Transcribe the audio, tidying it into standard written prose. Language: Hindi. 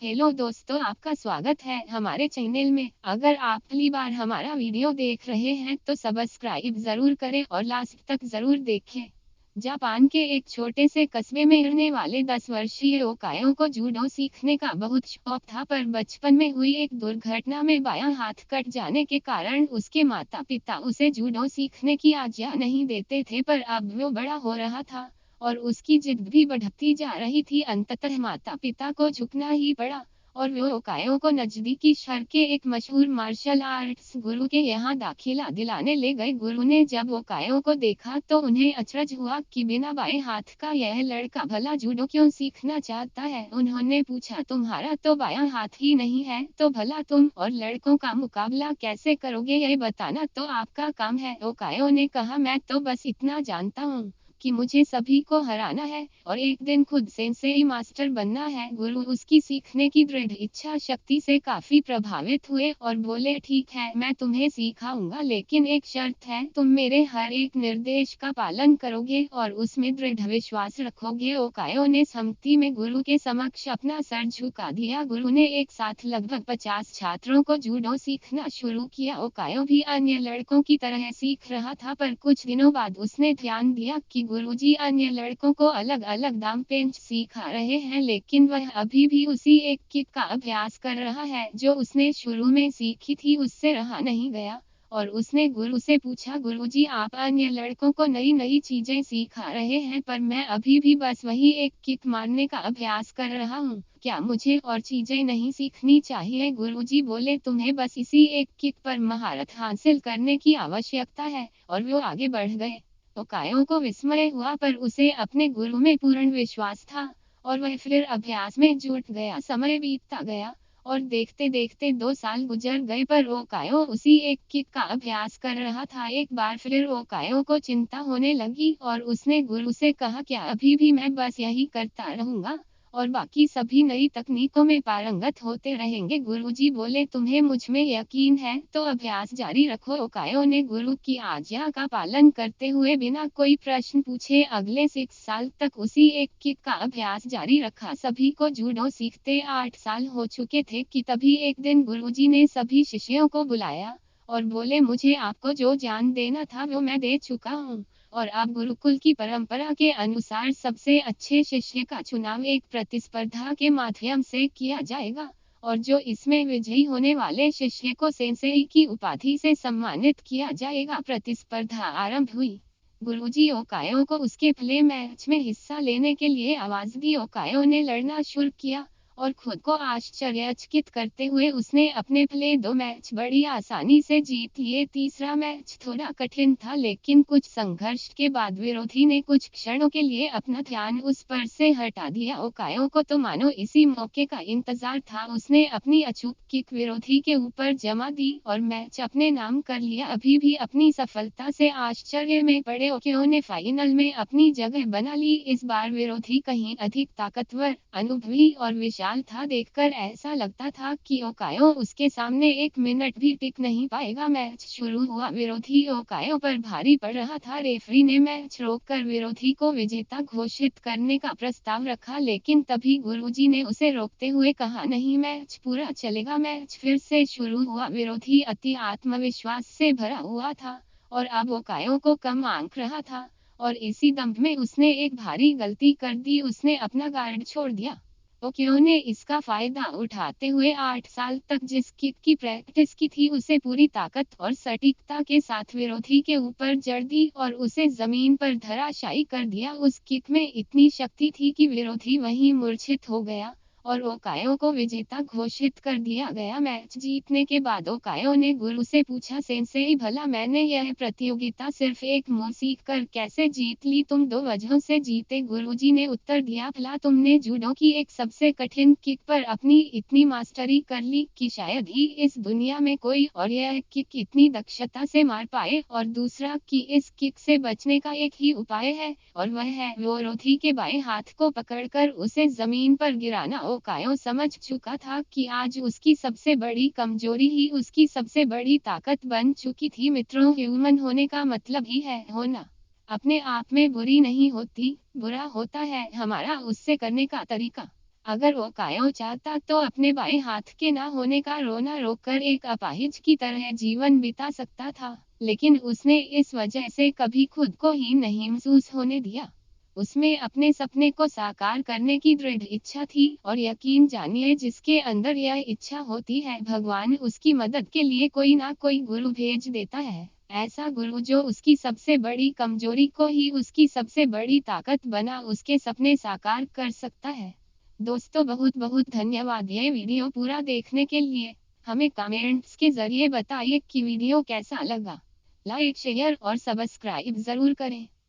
हेलो दोस्तों, आपका स्वागत है हमारे चैनल में। अगर आप पहली बार हमारा वीडियो देख रहे हैं तो सब्सक्राइब जरूर करें और लास्ट तक जरूर देखें। जापान के एक छोटे से कस्बे में रहने वाले 10 वर्षीय ओकायो को जूडो सीखने का बहुत शौक था, पर बचपन में हुई एक दुर्घटना में बायां हाथ कट जाने के कारण उसके माता पिता उसे जूडो सीखने की आज्ञा नहीं देते थे। पर अब वो बड़ा हो रहा था और उसकी जिद भी बढ़ती जा रही थी। अंततः माता पिता को झुकना ही पड़ा और वो ओकायो को नजदीकी शहर के एक मशहूर मार्शल आर्ट्स गुरु के यहाँ दाखिला दिलाने ले गए। गुरु ने जब ओकायो को देखा तो उन्हें अचरज हुआ कि बिना बाएं हाथ का यह लड़का भला जूडो क्यों सीखना चाहता है। उन्होंने पूछा, तुम्हारा तो बायां हाथ ही नहीं है, तो भला तुम और लड़कों का मुकाबला कैसे करोगे, यह बताना तो आपका काम है। ओकायो ने कहा, मैं तो बस इतना जानता हूँ कि मुझे सभी को हराना है और एक दिन खुद सेंसेई मास्टर बनना है। गुरु उसकी सीखने की दृढ़ इच्छा शक्ति से काफी प्रभावित हुए और बोले, ठीक है, मैं तुम्हें सिखाऊंगा, लेकिन एक शर्त है, तुम मेरे हर एक निर्देश का पालन करोगे और उसमें दृढ़ विश्वास रखोगे। ओकायो ने सम्मति में गुरु के समक्ष अपना सर झुका दिया। गुरु ने एक साथ लगभग 50 छात्रों को जूडो सीखना शुरू किया। ओकायो भी अन्य लड़कों की तरह सीख रहा था, पर कुछ दिनों बाद उसने ध्यान दिया कि गुरुजी अन्य लड़कों को अलग अलग दाम पेंच सिखा रहे हैं, लेकिन वह अभी भी उसी एक किक का अभ्यास कर रहा है जो उसने शुरू में सीखी थी। उससे रहा नहीं गया और उसने गुरु से पूछा, गुरुजी, आप अन्य लड़कों को नई नई चीजें सिखा रहे हैं, पर मैं अभी भी बस वही एक किक मारने का अभ्यास कर रहा हूँ, क्या मुझे और चीजें नहीं सीखनी चाहिए? गुरुजी बोले, तुम्हें बस इसी एक किक पर महारत हासिल करने की आवश्यकता है। और वो आगे बढ़ गए। ओकायो को विस्मय हुआ, पर उसे अपने गुरु में पूर्ण विश्वास था और वह फिर अभ्यास में जुट गया। समय बीतता गया और देखते देखते 2 साल गुजर गए, पर ओकायो उसी एक किक का अभ्यास कर रहा था। एक बार फिर ओकायो को चिंता होने लगी और उसने गुरु से कहा, क्या अभी भी मैं बस यही करता रहूंगा और बाकी सभी नई तकनीकों में पारंगत होते रहेंगे? गुरुजी बोले, तुम्हें मुझ में यकीन है तो अभ्यास जारी रखो। ओकायो ने गुरु की आज्ञा का पालन करते हुए बिना कोई प्रश्न पूछे अगले 6 साल तक उसी एक किक का अभ्यास जारी रखा। सभी को जूडो सीखते 8 साल हो चुके थे कि तभी एक दिन गुरुजी ने सभी शिष्यों को बुलाया और बोले, मुझे आपको जो ज्ञान देना था वो मैं दे चुका हूँ और अब गुरुकुल की परंपरा के अनुसार सबसे अच्छे शिष्य का चुनाव एक प्रतिस्पर्धा के माध्यम से किया जाएगा और जो इसमें विजयी होने वाले शिष्य को सेंसेई की उपाधि से सम्मानित किया जाएगा। प्रतिस्पर्धा आरंभ हुई। गुरुजी ओकायो को उसके पहले मैच में हिस्सा लेने के लिए आवाज दी। ओकायो ने लड़ना शुरू किया और खुद को आश्चर्यचकित करते हुए उसने अपने पहले 2 मैच बड़ी आसानी से जीत लिए। तीसरा मैच थोड़ा कठिन था, लेकिन कुछ संघर्ष के बाद विरोधी ने कुछ क्षणों के लिए अपना ध्यान उस पर से हटा दिया। ओकायो को तो मानो इसी मौके का इंतजार था। उसने अपनी अचूक किक विरोधी के ऊपर जमा दी और मैच अपने नाम कर लिया। अभी भी अपनी सफलता से आश्चर्य में पड़े ओकायो ने फाइनल में अपनी जगह बना ली। इस बार विरोधी कहीं अधिक ताकतवर, अनुभवी और विशाल था। देखकर ऐसा लगता था कि ओकायो उसके सामने एक मिनट भी टिक नहीं पाएगा। मैच शुरू हुआ। विरोधी ओकायो पर भारी पड़ रहा था। रेफरी ने मैच रोककर विरोधी को विजेता घोषित करने का प्रस्ताव रखा, लेकिन तभी गुरुजी ने उसे रोकते हुए कहा, नहीं, मैच पूरा चलेगा। मैच फिर से शुरू हुआ। विरोधी अति आत्मविश्वास से भरा हुआ था और अब ओकायो को कम आंक रहा था और इसी दंभ में उसने एक भारी गलती कर दी। उसने अपना गार्ड छोड़ दिया। ओकायो ने इसका फायदा उठाते हुए 8 साल तक जिस किक की प्रैक्टिस की थी उसे पूरी ताकत और सटीकता के साथ विरोधी के ऊपर जड़ दी और उसे जमीन पर धराशायी कर दिया। उस किक में इतनी शक्ति थी कि विरोधी वहीं मूर्छित हो गया और ओकायो को विजेता घोषित कर दिया गया। मैच जीतने के बाद ओकायो ने गुरु से पूछा, सेंसेई, भला मैंने यह प्रतियोगिता सिर्फ एक मुंह सीख कर कैसे जीत ली? तुम 2 वजहों से जीते। गुरुजी ने उत्तर दिया, भला तुमने जूडो की एक सबसे कठिन किक पर अपनी इतनी मास्टरी कर ली कि शायद ही इस दुनिया में कोई और यह किक इतनी दक्षता से मार पाए, और दूसरा कि इस किक से बचने का एक ही उपाय है और वह है विरोधी के बाएं हाथ को पकड़कर उसे जमीन पर गिराना। ओकायो समझ चुका था कि आज उसकी सबसे बड़ी कमजोरी ही उसकी सबसे बड़ी ताकत बन चुकी थी। मित्रों, ह्यूमन होने का मतलब ही है होना अपने आप में बुरी नहीं होती, बुरा होता है हमारा उससे करने का तरीका। अगर वो कायो चाहता तो अपने बाएं हाथ के ना होने का रोना रोककर एक अपाहिज की तरह जीवन बिता सकता था, लेकिन उसने इस वजह से कभी खुद को ही नहीं महसूस होने दिया। उसमें अपने सपने को साकार करने की दृढ़ इच्छा थी, और यकीन जानिए जिसके अंदर यह इच्छा होती है, भगवान उसकी मदद के लिए कोई ना कोई गुरु भेज देता है। ऐसा गुरु जो उसकी सबसे बड़ी कमजोरी को ही उसकी सबसे बड़ी ताकत बना उसके सपने साकार कर सकता है। दोस्तों, बहुत बहुत धन्यवाद ये वीडियो पूरा देखने के लिए। हमें कमेंट्स के जरिए बताइए कि वीडियो कैसा लगा। लाइक शेयर और सब्सक्राइब जरूर करें।